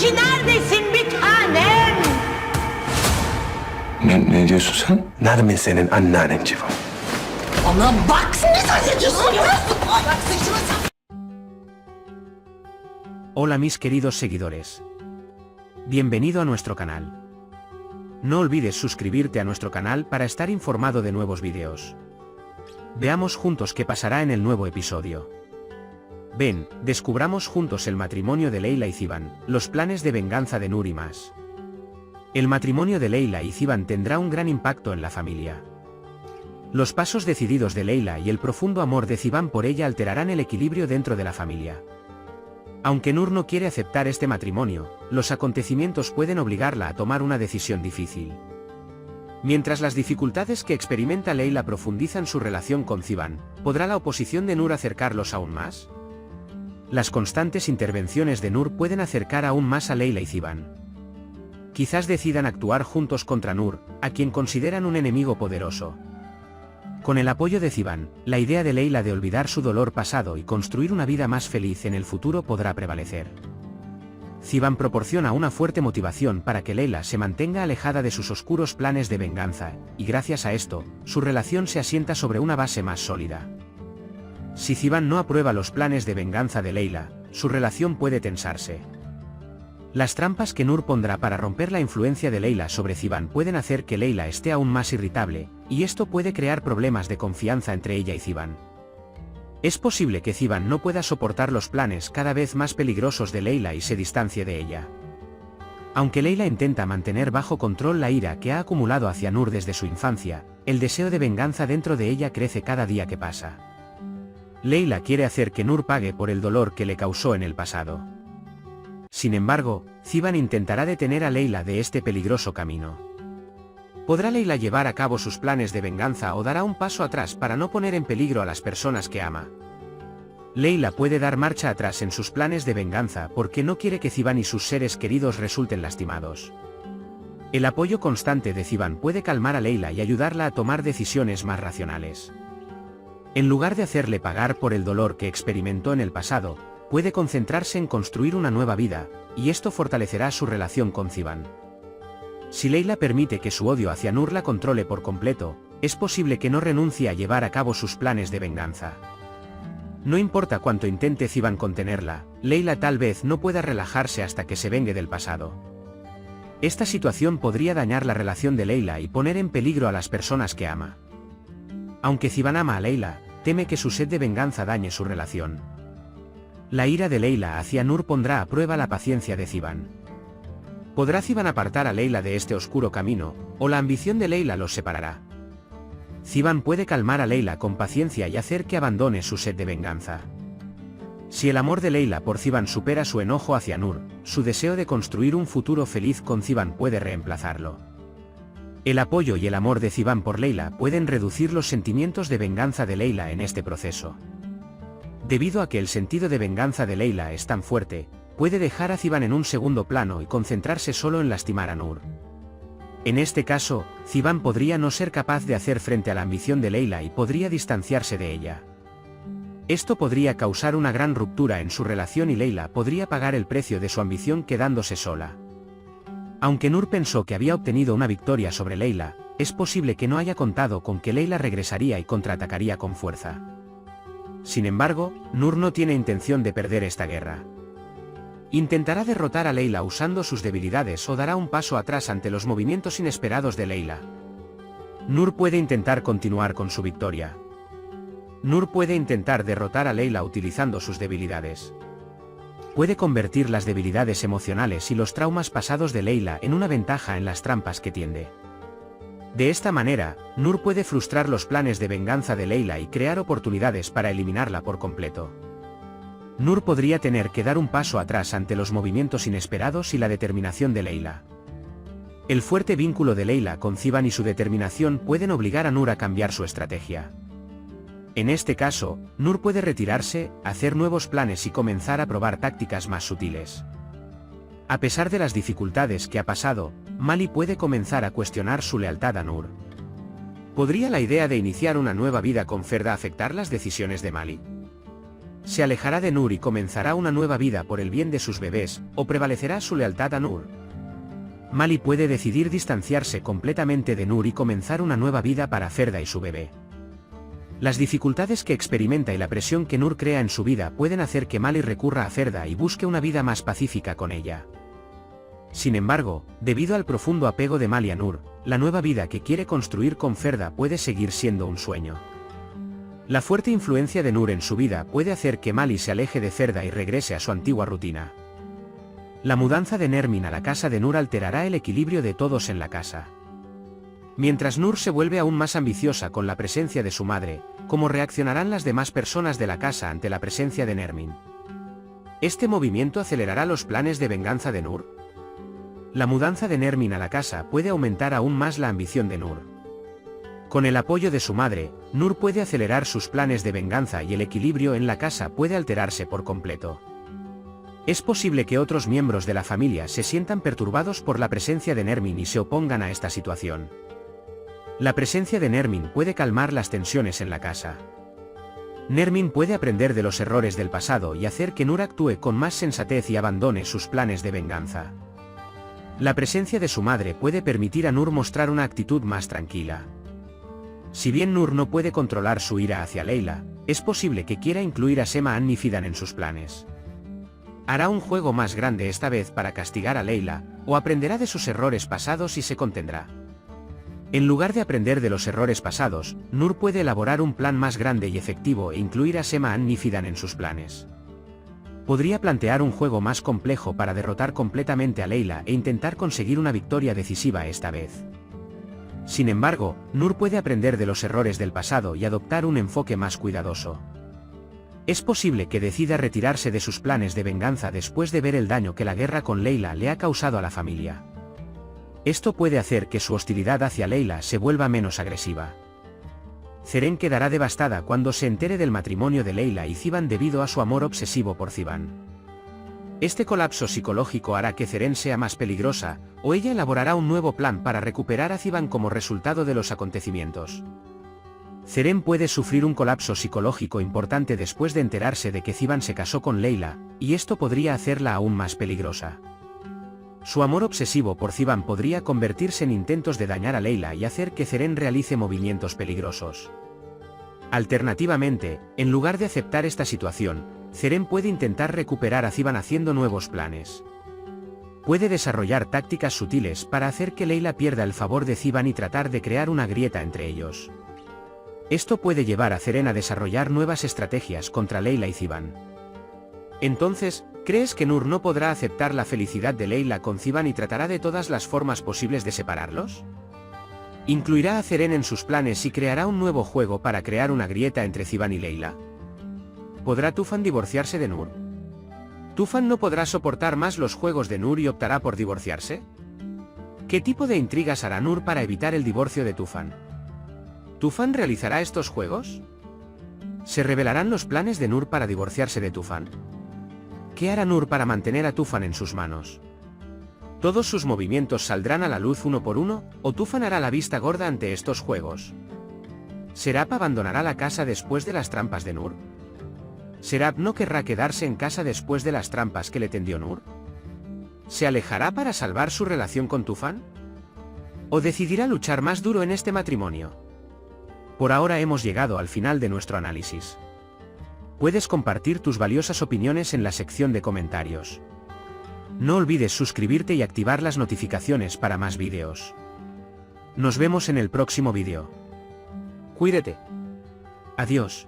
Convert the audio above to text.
işi neredesin bir tanem? Ne diyorsun sen? Nermin senin anneannen Civan. Ona bak ne zannediyorsun ya? Bak saçını Hola mis queridos seguidores. Bienvenido a nuestro canal. No olvides suscribirte a nuestro canal para estar informado de nuevos vídeos. Veamos juntos qué pasará en el nuevo episodio. Ven, descubramos juntos el matrimonio de Leyla y Ziban, los planes de venganza de Nur y más. El matrimonio de Leyla y Ziban tendrá un gran impacto en la familia. Los pasos decididos de Leyla y el profundo amor de Ziban por ella alterarán el equilibrio dentro de la familia. Aunque Nur no quiere aceptar este matrimonio, los acontecimientos pueden obligarla a tomar una decisión difícil. Mientras las dificultades que experimenta Leyla profundizan su relación con Ziban, ¿podrá la oposición de Nur acercarlos aún más? Las constantes intervenciones de Nur pueden acercar aún más a Leyla y Ziban. Quizás decidan actuar juntos contra Nur, a quien consideran un enemigo poderoso. Con el apoyo de Ziban, la idea de Leyla de olvidar su dolor pasado y construir una vida más feliz en el futuro podrá prevalecer. Ziban proporciona una fuerte motivación para que Leyla se mantenga alejada de sus oscuros planes de venganza, y gracias a esto, su relación se asienta sobre una base más sólida. Si Ziban no aprueba los planes de venganza de Leyla, su relación puede tensarse. Las trampas que Nur pondrá para romper la influencia de Leyla sobre Ziban pueden hacer que Leyla esté aún más irritable, y esto puede crear problemas de confianza entre ella y Ziban. Es posible que Ziban no pueda soportar los planes cada vez más peligrosos de Leyla y se distancie de ella. Aunque Leyla intenta mantener bajo control la ira que ha acumulado hacia Nur desde su infancia, el deseo de venganza dentro de ella crece cada día que pasa. Leyla quiere hacer que Nur pague por el dolor que le causó en el pasado. Sin embargo, Ziban intentará detener a Leyla de este peligroso camino. ¿Podrá Leyla llevar a cabo sus planes de venganza o dará un paso atrás para no poner en peligro a las personas que ama? Leyla puede dar marcha atrás en sus planes de venganza porque no quiere que Ziban y sus seres queridos resulten lastimados. El apoyo constante de Ziban puede calmar a Leyla y ayudarla a tomar decisiones más racionales. En lugar de hacerle pagar por el dolor que experimentó en el pasado, puede concentrarse en construir una nueva vida, y esto fortalecerá su relación con Ziban. Si Leyla permite que su odio hacia Nur la controle por completo, es posible que no renuncie a llevar a cabo sus planes de venganza. No importa cuánto intente Ziban contenerla, Leyla tal vez no pueda relajarse hasta que se vengue del pasado. Esta situación podría dañar la relación de Leyla y poner en peligro a las personas que ama. Aunque Ziban ama a Leyla, teme que su sed de venganza dañe su relación. La ira de Leyla hacia Nur pondrá a prueba la paciencia de Ziban. ¿Podrá Ziban apartar a Leyla de este oscuro camino, o la ambición de Leyla los separará? Ziban puede calmar a Leyla con paciencia y hacer que abandone su sed de venganza. Si el amor de Leyla por Ziban supera su enojo hacia Nur, su deseo de construir un futuro feliz con Ziban puede reemplazarlo. El apoyo y el amor de Ziban por Leyla pueden reducir los sentimientos de venganza de Leyla en este proceso. Debido a que el sentido de venganza de Leyla es tan fuerte, puede dejar a Ziban en un segundo plano y concentrarse solo en lastimar a Nur. En este caso, Ziban podría no ser capaz de hacer frente a la ambición de Leyla y podría distanciarse de ella. Esto podría causar una gran ruptura en su relación y Leyla podría pagar el precio de su ambición quedándose sola. Aunque Nur pensó que había obtenido una victoria sobre Leyla, es posible que no haya contado con que Leyla regresaría y contraatacaría con fuerza. Sin embargo, Nur no tiene intención de perder esta guerra. Intentará derrotar a Leyla usando sus debilidades o dará un paso atrás ante los movimientos inesperados de Leyla. Nur puede intentar continuar con su victoria. Nur puede intentar derrotar a Leyla utilizando sus debilidades. Puede convertir las debilidades emocionales y los traumas pasados de Leyla en una ventaja en las trampas que tiende. De esta manera, Nur puede frustrar los planes de venganza de Leyla y crear oportunidades para eliminarla por completo. Nur podría tener que dar un paso atrás ante los movimientos inesperados y la determinación de Leyla. El fuerte vínculo de Leyla con Ziban y su determinación pueden obligar a Nur a cambiar su estrategia. En este caso, Nur puede retirarse, hacer nuevos planes y comenzar a probar tácticas más sutiles. A pesar de las dificultades que ha pasado, Mali puede comenzar a cuestionar su lealtad a Nur. ¿Podría la idea de iniciar una nueva vida con Ferda afectar las decisiones de Mali? ¿Se alejará de Nur y comenzará una nueva vida por el bien de sus bebés, o prevalecerá su lealtad a Nur? Mali puede decidir distanciarse completamente de Nur y comenzar una nueva vida para Ferda y su bebé. Las dificultades que experimenta y la presión que Nur crea en su vida pueden hacer que Mali recurra a Ferda y busque una vida más pacífica con ella. Sin embargo, debido al profundo apego de Mali a Nur, la nueva vida que quiere construir con Ferda puede seguir siendo un sueño. La fuerte influencia de Nur en su vida puede hacer que Mali se aleje de Ferda y regrese a su antigua rutina. La mudanza de Nermin a la casa de Nur alterará el equilibrio de todos en la casa. Mientras Nur se vuelve aún más ambiciosa con la presencia de su madre, ¿cómo reaccionarán las demás personas de la casa ante la presencia de Nermin? ¿Este movimiento acelerará los planes de venganza de Nur? La mudanza de Nermin a la casa puede aumentar aún más la ambición de Nur. Con el apoyo de su madre, Nur puede acelerar sus planes de venganza y el equilibrio en la casa puede alterarse por completo. Es posible que otros miembros de la familia se sientan perturbados por la presencia de Nermin y se opongan a esta situación. La presencia de Nermin puede calmar las tensiones en la casa. Nermin puede aprender de los errores del pasado y hacer que Nur actúe con más sensatez y abandone sus planes de venganza. La presencia de su madre puede permitir a Nur mostrar una actitud más tranquila. Si bien Nur no puede controlar su ira hacia Leila, es posible que quiera incluir a Sema An-Nifidan en sus planes. Hará un juego más grande esta vez para castigar a Leila, o aprenderá de sus errores pasados y se contendrá. En lugar de aprender de los errores pasados, Nur puede elaborar un plan más grande y efectivo e incluir a Sema An-Nifidan en sus planes. Podría plantear un juego más complejo para derrotar completamente a Leila e intentar conseguir una victoria decisiva esta vez. Sin embargo, Nur puede aprender de los errores del pasado y adoptar un enfoque más cuidadoso. Es posible que decida retirarse de sus planes de venganza después de ver el daño que la guerra con Leila le ha causado a la familia. Esto puede hacer que su hostilidad hacia Leila se vuelva menos agresiva. Zeren quedará devastada cuando se entere del matrimonio de Leila y Ziban debido a su amor obsesivo por Ziban. Este colapso psicológico hará que Zeren sea más peligrosa, o ella elaborará un nuevo plan para recuperar a Ziban como resultado de los acontecimientos. Zeren puede sufrir un colapso psicológico importante después de enterarse de que Ziban se casó con Leila, y esto podría hacerla aún más peligrosa. Su amor obsesivo por Ziban podría convertirse en intentos de dañar a Leila y hacer que Zeren realice movimientos peligrosos. Alternativamente, en lugar de aceptar esta situación, Zeren puede intentar recuperar a Ziban haciendo nuevos planes. Puede desarrollar tácticas sutiles para hacer que Leila pierda el favor de Ziban y tratar de crear una grieta entre ellos. Esto puede llevar a Zeren a desarrollar nuevas estrategias contra Leila y Ziban. Entonces, ¿crees que Nur no podrá aceptar la felicidad de Leila con Ziban y tratará de todas las formas posibles de separarlos? ¿Incluirá a Zeren en sus planes y creará un nuevo juego para crear una grieta entre Ziban y Leila? ¿Podrá Tufan divorciarse de Nur? ¿Tufan no podrá soportar más los juegos de Nur y optará por divorciarse? ¿Qué tipo de intrigas hará Nur para evitar el divorcio de Tufan? ¿Tufan realizará estos juegos? ¿Se revelarán los planes de Nur para divorciarse de Tufan? ¿Qué hará Nur para mantener a Tufan en sus manos? ¿Todos sus movimientos saldrán a la luz uno por uno, o Tufan hará la vista gorda ante estos juegos? ¿Serap abandonará la casa después de las trampas de Nur? ¿Serap no querrá quedarse en casa después de las trampas que le tendió Nur? ¿Se alejará para salvar su relación con Tufan? ¿O decidirá luchar más duro en este matrimonio? Por ahora hemos llegado al final de nuestro análisis. Puedes compartir tus valiosas opiniones en la sección de comentarios. No olvides suscribirte y activar las notificaciones para más vídeos. Nos vemos en el próximo vídeo. Cuídate. Adiós.